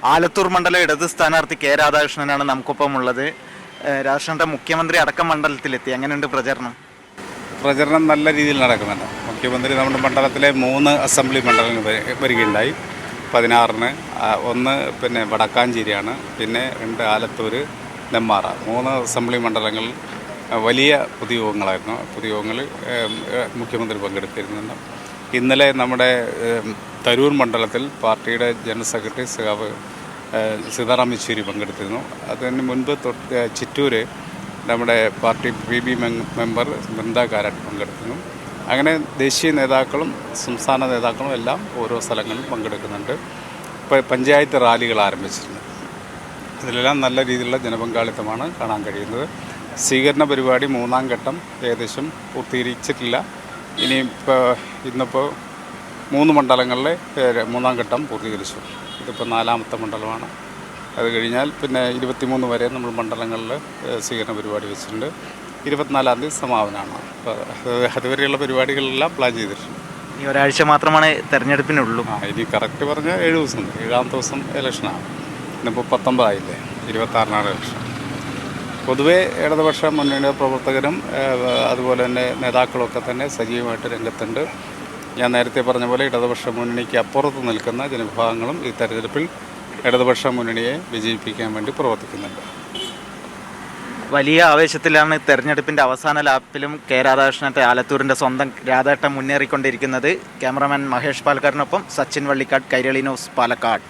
ആലത്തൂർ മണ്ഡലം ഇടത് സ്ഥാനാർത്ഥി കെ രാധാകൃഷ്ണനാണ് നമുക്കൊപ്പം ഉള്ളത്. രാധാകൃഷ്ണന്റെ മുഖ്യമന്ത്രി അടക്കം മണ്ഡലത്തിലെത്തി. എങ്ങനെയുണ്ട് പ്രചരണം? പ്രചരണം നല്ല രീതിയിൽ നടക്കുന്നുണ്ട്. മുഖ്യമന്ത്രി നമ്മുടെ മണ്ഡലത്തിലെ 3 അസംബ്ലി മണ്ഡലങ്ങൾ വരികയുണ്ടായി. 16-ന് ഒന്ന് പിന്നെ വടക്കാഞ്ചേരിയാണ്, പിന്നെ 2 ആലത്തൂർ, നെന്മാറ. 3 അസംബ്ലി മണ്ഡലങ്ങളിൽ വലിയ പൊതുയോഗങ്ങളായിരുന്നു. പൊതുയോഗങ്ങളിൽ മുഖ്യമന്ത്രി പങ്കെടുത്തിരുന്നുണ്ട്. ഇന്നലെ നമ്മുടെ തരൂർ മണ്ഡലത്തിൽ പാർട്ടിയുടെ ജനറൽ സെക്രട്ടറി സഖാവ് സീതാറാം യെച്ചൂരി പങ്കെടുത്തിരുന്നു. അതിന് മുൻപ് ചിറ്റൂര് നമ്മുടെ party PB member Brinda Karat പങ്കെടുത്തിരുന്നു. അങ്ങനെ ദേശീയ നേതാക്കളും സംസ്ഥാന നേതാക്കളും എല്ലാം ഓരോ സ്ഥലങ്ങളിലും പങ്കെടുക്കുന്നുണ്ട്. ഇപ്പോൾ പഞ്ചായത്ത് റാലികൾ ആരംഭിച്ചിട്ടുണ്ട്. ഇതിലെല്ലാം നല്ല രീതിയിലുള്ള ജനപങ്കാളിത്തമാണ് കാണാൻ കഴിയുന്നത്. സ്വീകരണ പരിപാടി 3-ാം ഘട്ടം ഏകദേശം പൂർത്തീകരിച്ചിട്ടില്ല. ഇന്നിപ്പോൾ 3 മണ്ഡലങ്ങളിലെ 3-ാം ഘട്ടം പൂർത്തീകരിച്ചു. ഇതിപ്പോൾ 4-ാമത്തെ മണ്ഡലമാണ്. അത് കഴിഞ്ഞാൽ പിന്നെ 23 വരെ നമ്മൾ മണ്ഡലങ്ങളിൽ സ്വീകരണ പരിപാടി വെച്ചിട്ടുണ്ട്. 24-ാം തീയതി സമാപനമാണ്. അപ്പോൾ അതുവരെയുള്ള പരിപാടികളെല്ലാം പ്ലാൻ ചെയ്തിട്ടുണ്ട്. ഈ ഒരാഴ്ച മാത്രമാണ് തെരഞ്ഞെടുപ്പിനുള്ളൂ. ഇനി കറക്റ്റ് പറഞ്ഞാൽ 7 ദിവസം. 7-ാമത്തെ ദിവസം ഇലക്ഷനാണ്. ഇന്നിപ്പോൾ 19 ആയില്ലേ, 26-നാണ് ഇലക്ഷൻ. പൊതുവേ ഇടതുപക്ഷ മുന്നണിയുടെ പ്രവർത്തകരും അതുപോലെ തന്നെ നേതാക്കളൊക്കെ തന്നെ സജീവമായിട്ട് രംഗത്തുണ്ട്. ഞാൻ നേരത്തെ പറഞ്ഞ പോലെ ഇടതുപക്ഷ മുന്നണിക്ക് അപ്പുറത്ത് നിൽക്കുന്ന ജനവിഭാഗങ്ങളും ഈ തെരഞ്ഞെടുപ്പിൽ ഇടതുപക്ഷ മുന്നണിയെ വിജയിപ്പിക്കാൻ വേണ്ടി പ്രവർത്തിക്കുന്നുണ്ട്. വലിയ ആവേശത്തിലാണ് തെരഞ്ഞെടുപ്പിൻ്റെ അവസാന ലാപ്പിലും കെ രാധാകൃഷ്ണത്തെ ആലത്തൂരിൻ്റെ സ്വന്തം രാധേട്ടൻ മുന്നേറിക്കൊണ്ടിരിക്കുന്നത്. ക്യാമറമാൻ മഹേഷ് പാലക്കാടിനൊപ്പം സച്ചിൻ വള്ളിക്കാട്, കൈരളി ന്യൂസ്, പാലക്കാട്.